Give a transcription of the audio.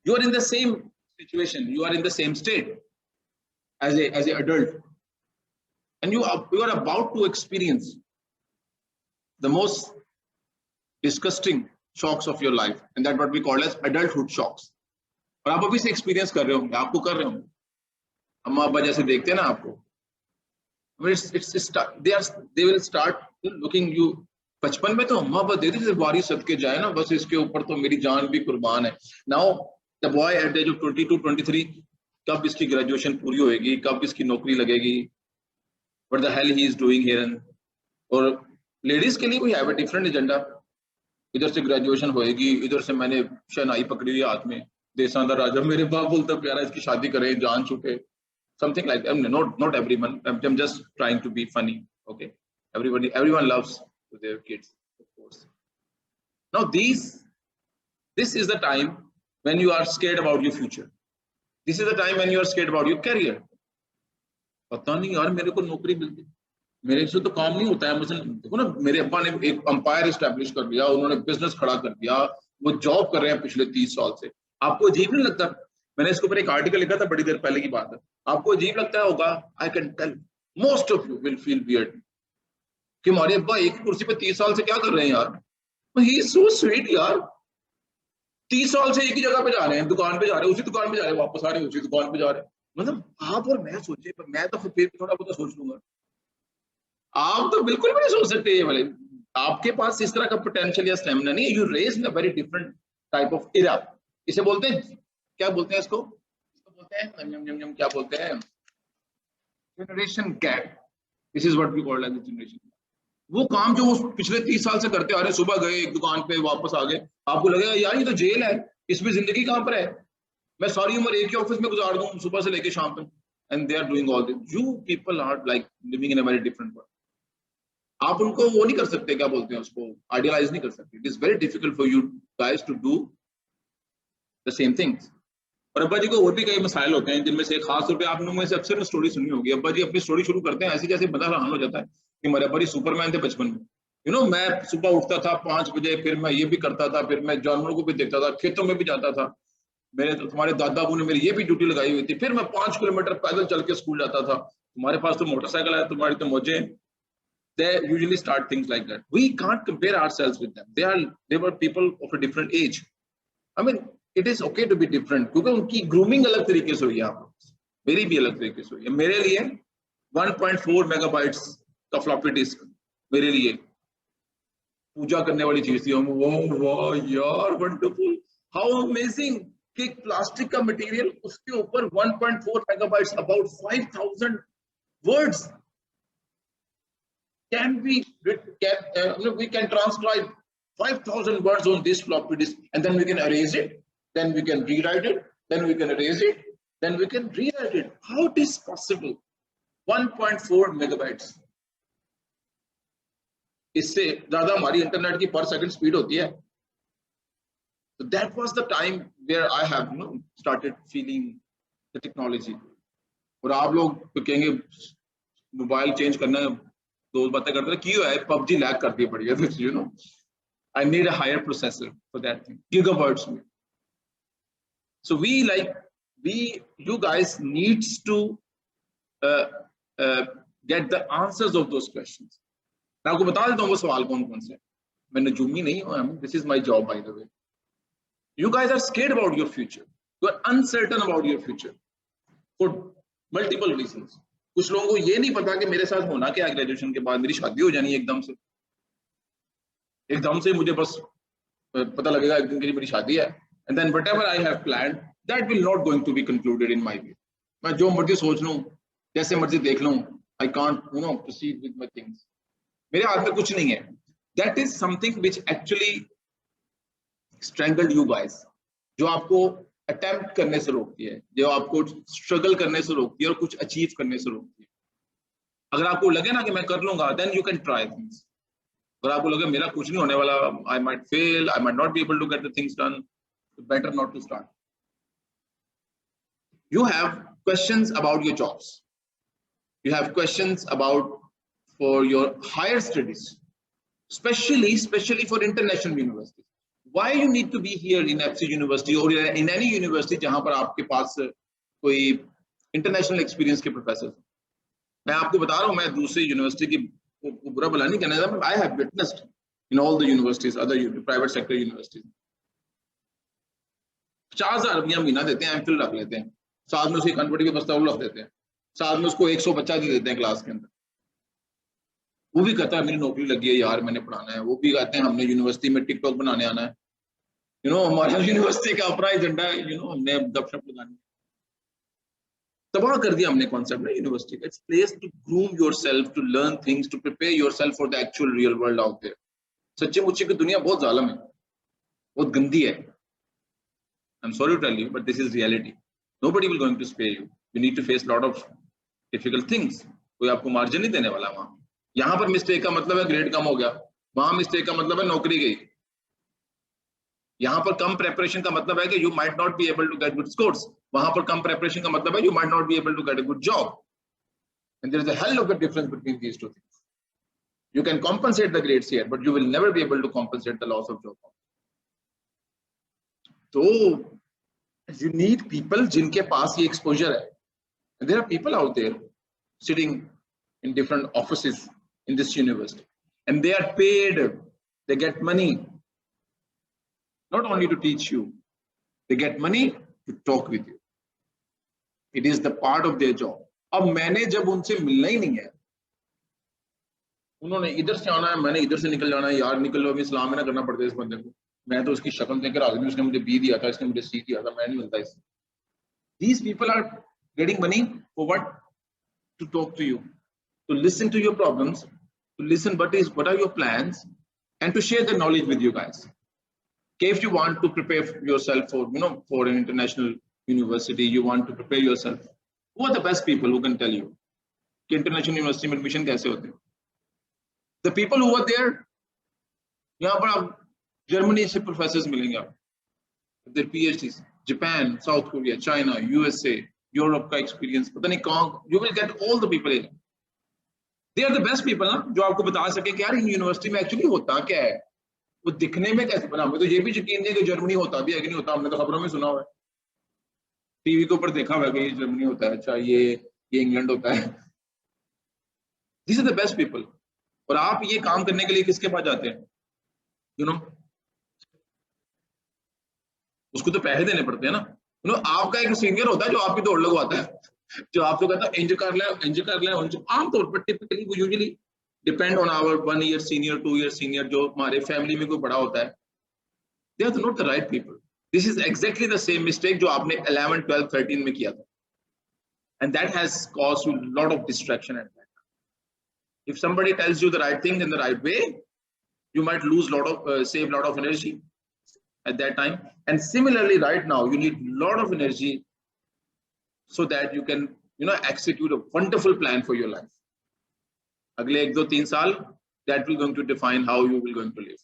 You are in the same situation, you are in the same state as a adult, and you are about to experience the most disgusting shocks of your life, and that what we call as adulthood shocks. और आप अभी से experience कर रहे होंगे, आपको कर रहे होंगे, अम्मा अब्बा जैसे देखते हैं ना आपको, they will start looking you. बचपन में तो अम्मा अब्बा देते थे बारी सदके जाए ना, बस इसके ऊपर तो मेरी जान भी कुर्बान है. Now the boy at the age of 22-23, कब इसकी ग्रेजुएशन पूरी होएगी, कब इसकी नौकरी लगेगी, what the hell he is doing here. और लेडीज के लिए we have a different agenda. इधर से ग्रेजुएशन होएगी, इधर से मैंने शहनाई पकड़ी हुई हाथ में, देसां दा राजा, मेरे बाप बोलता प्यारा इसकी शादी करें जान छूटे, something like that. Not everyone, I'm just trying to be funny, okay? Everyone loves their kids, of course. Now this is the time when you are scared about your future. This is the time when you are scared about your career. पता नहीं यार मेरे को नौकरी मिलती, मेरे से तो काम नहीं होता है. मतलब देखो ना, मेरे अब्बा ने एक अंपायर एस्टैब्लिश कर दिया, उन्होंने बिजनेस खड़ा कर दिया, वो जॉब कर रहे हैं पिछले 30 साल से. आपको अजीब नहीं लगता? मैंने इसके ऊपर एक आर्टिकल लिखा था बड़ी देर पहले की बात है. आपको अजीब लगता होगा, I can tell most of you will feel weird कि हमारे अब्बा एक ही कुर्सी पे 30 साल से क्या कर रहे हैं यार. ही इज सो स्वीट यार, 30 साल से एक ही जगह पे जा रहे हैं, दुकान पे जा रहे हैं, उसी दुकान पे जा रहे हैं, वापस आ रहे हैं, उसी दुकान पे जा रहे हैं. मतलब आप और मैं सोचे, पर मैं तो फिर थोड़ा बहुत सोच लूंगा, आप तो बिल्कुल भी नहीं सोच सकते ये वाले. आपके पास इस तरह का पोटेंशियल या स्टेमिना नहीं है. You raise in a very different type of era. इसे बोलते हैं, क्या बोलते हैं इसको बोलते हैं क्या बोलते हैं, generation gap. This is what we called as generation. वो काम जो वो पिछले 30 साल से करते आ रहे, सुबह गए एक दुकान पे, वापस आ गए, आपको लगेगा यार ये तो जेल है, इसमें जिंदगी कहां पर है, मैं सारी उम्र एक ही ऑफिस में गुजार दूं सुबह से लेके शाम तक. And they are doing all this. You people are like living in a very different world. आप उनको वो नहीं कर सकते, क्या बोलते हैं उसको, आइडियलाइज नहीं कर सकते. It is very difficult for you guys to do the same things. और अब्बा जी को और भी कई मसाइल होते हैं, जिनमें से खास तौर पे आप लोगों में से अक्सर स्टोरी सुनी होगी. अब्बा जी अपनी स्टोरी शुरू करते हैं ऐसे जैसे बंदा हैरान हो जाता है कि हमारे अब्बा जी सुपरमैन थे बचपन में. यू नो, मैं सुबह उठता था 5 बजे, फिर मैं ये भी करता था, फिर मैं जानवरों को भी देखता था, खेतों में भी जाता था. मेरे तो तुम्हारे दादा अबू ने मेरी ये भी ड्यूटी लगाई हुई थी. फिर मैं 5 किलोमीटर पैदल चल के स्कूल जाता था. तुम्हारे पास तो मोटरसाइकिल है, तुम्हारी तो मौजें. They usually start things like that. We can't compare ourselves with them. They were people of a different age. I mean, it is okay to be different, क्योंकि उनकी ग्रूमिंग अलग तरीके से हुई है, आप मेरी भी अलग तरीके से हुई है. मेरे लिए 1.4 मेगाबाइट्स का फ्लॉपी डिस्क मेरे लिए पूजा करने वाली चीज थी. वाह यार, वंडरफुल, हाउ अमेजिंग कि प्लास्टिक का मटेरियल, उसके ऊपर 1.4 megabytes, about 5000 words can be we can transcribe 5000 words on this floppy disk, and then we can erase it, then we can rewrite it, then we can erase it, then we can rewrite it. How it is possible? 1.4 megabytes. इससे ज्यादा हमारी internet की पर second speed होती है. So that was the time where I have started feeling the technology. और आप लोग तो कहेंगे मोबाइल चेंज करना है, दो बातें करते हैं, क्यों है पबजी लैग करती है बढ़िया. You know, I need a higher processor for that thing, gigahertz में. So you guys needs to get the answers of those questions. मैं आपको बता देता हूँ वो सवाल कौन कौन से. मैं नजूमी नहीं हूँ, this is my job by the way. You guys are scared about your future. You are uncertain about your future for multiple reasons. कुछ लोगों को ये नहीं पता कि मेरे साथ होना क्या है ग्रेजुएशन के बाद. मेरी शादी हो जानी है एकदम से मुझे बस पता लगेगा एक दिन की मेरी शादी है, and then whatever I have planned, that will not going to be concluded in my way. मैं जो मर्जी सोच लूं, जैसे मर्जी देख लूं, I can't proceed with my things. मेरे हाथ में कुछ नहीं है. That is something which actually strangled you guys, जो आपको अटेम्प्ट करने से रोकती है, जो आपको स्ट्रगल करने से रोकती है और कुछ अचीव करने से रोकती है. अगर आपको लगे ना कि मैं कर लूंगा, then you can try things. अगर आपको लगे मेरा कुछ नहीं होने वाला, I might fail, I might not be able to get the things done, better not to start. You have questions about your jobs. You have questions about for your higher studies, especially for international universities. why you need to be here in FC University or in any university जहां पर आपके पास कोई international experience के professor. मैं आपको बता रहा हूँ, मैं दूसरी यूनिवर्सिटी की बुरा भला नहीं कहना चाहता, I have witnessed in all the universities, other private sector universities 50,000 रुपया महीना देते हैं, एमफिल रख लेते हैं, साथ में उसकी कन्वर्ट की प्रस्ताव रख देते हैं, साथ में उसको 100 बच्चा दे देते हैं क्लास के अंदर। वो भी कहता है मेरी नौकरी लगी है यार, मैंने पढ़ाना है। वो भी कहते हैं हमने यूनिवर्सिटी में टिकटॉक बनाने आना है, हमारा यूनिवर्सिटी का अपना एजेंडा है, हमने गपशप लगानी। तबाह कर दिया हमने कॉन्सेप्ट में यूनिवर्सिटी का। It's place to groom yourself, to learn things, to prepare yourself for the actual real world out there. सच्चे मुच्चे की दुनिया बहुत जालिम है, बहुत गंदी है। I'm sorry to tell you, but this is reality. Nobody will going to spare you. You need to face lot of difficult things. कोई आपको मार्जिन नहीं देने वाला वहां। यहाँ पर मिस्टेक का मतलब है ग्रेड कम हो गया, वहां मिस्टेक का मतलब है नौकरी गई। यहाँ पर कम प्रेपरेशन का मतलब है कि you might not be able to get good scores. वहां पर कम प्रेपरेशन का मतलब है you might not be able to get a good job. And there is a hell of a difference between these two things. You can compensate the grades here, but you will never be able to compensate the loss of job. तो you need people जिनके पास ये exposure है. And there are people out there sitting in different offices in this university, and they are paid, they get money not only to teach you, they get money to talk with you. It is the part of their job. अब मैंने जब उनसे मिलना ही नहीं है, उन्होंने इधर से आना है, मैंने इधर से निकल जाना है, यार निकल लो, अभी सलाम ना करना पड़ता है इस बंदे को, मैं तो उसकी शक्ल देखकर आदमी, उसने मुझे बी दिया था, इसने मुझे सी दिया था, मैं नहीं मिलता इससे। These people are getting money for what? To talk to you, to listen to your problems, to listen what are your plans, and to share the knowledge with you guys. Okay, if you want to prepare yourself for for an international university, you want to prepare yourself, who are the best people who can tell you कि international university में admission कैसे होते हैं? The people who are there, यहाँ पर आप Germany से professors मिलेंगे, आप their PhDs, Japan, south Korea, China, USA, Europe का एक्सपीरियंस, पता नहीं कहाँ, you will get all the people here. They are the best people ना, जो आपको बता सके कि यार इन यूनिवर्सिटी में एक्चुअली होता क्या है, वो दिखने में कैसे बना। हमें तो ये भी यकीन नहीं कि जर्मनी होता भी है कि नहीं होता, हमने तो खबरों में सुना हुआ है, टीवी के ऊपर देखा हुआ है कि ये जर्मनी होता है, अच्छा ये इंग्लैंड होता है। These are the best people. और आप ये काम करने के लिए किसके पास जाते हैं? उसको तो पैसे देने पड़ते हैं ना। आपका एक सीनियर होता है जो आपकी दौड़ लगवाता है, जो आपको कहता है इंज कर ले। आमतौर पर टिपिकली वो usually depend on our 1 year senior, 2 year senior, जो हमारे फैमिली में कोई बड़ा होता है। They are not the right people. This is exactly the same mistake जो आपने 11, 12, 13 में किया था, and that has caused you lot of distraction at that time. If somebody tells you the right thing in the right way, you might save lot of energy at that time. And similarly, right now you need lot of energy so that you can execute a wonderful plan for your life. Agle 1, 2, 3 saal, that will going to define how you will going to live.